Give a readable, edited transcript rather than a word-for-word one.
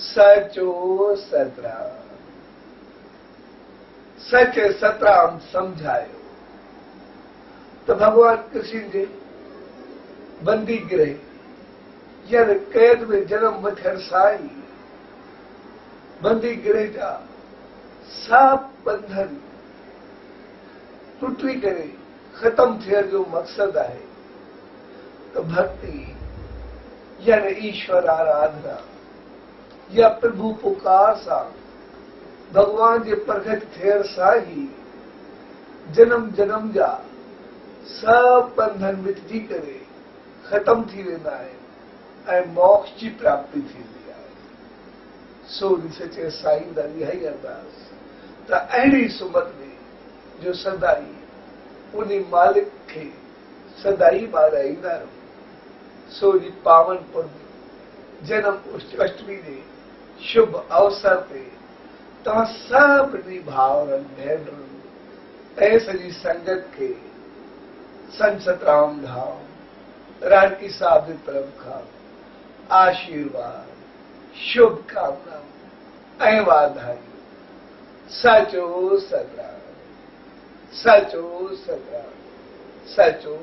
सचो सतराम। सच सतराम समझायो तो भगवान कृष्ण जे बंदी गिरह यानी कैद में जन्म वठण साई बंदी गिरह जा सब बंधन टूटी करे खत्म थियण जो मकसद है तो भक्ति यानी ईश्वर आराधना या प्रभु पुकार सा भगवान जे प्रकट थियण सां ही जन्म जन्म जा सब बंधन मिटजी करे खत्म थी वेंदा आहिनि ऐं मोक्ष जी प्राप्ति थींदी आहे। सो सचे साईं दा इहा ई अरदास त अहिड़ी सुमत में जो सदाई उन मालिक खे सदाई ॿाराईंदा रहो। सो जी पावन पुण्य जन्म अष्टमी जे शुभ अवसर ते तव्हां सभिनी भाउरनि भेनरुनि ऐं सॼी संगत खे संत सतराम धाम राणकी साहिब जी तरफ़ खां आशीर्वाद शुभकामनाऊं ऐं वाधायूं। सचो सतराम, सचो सतराम, सचो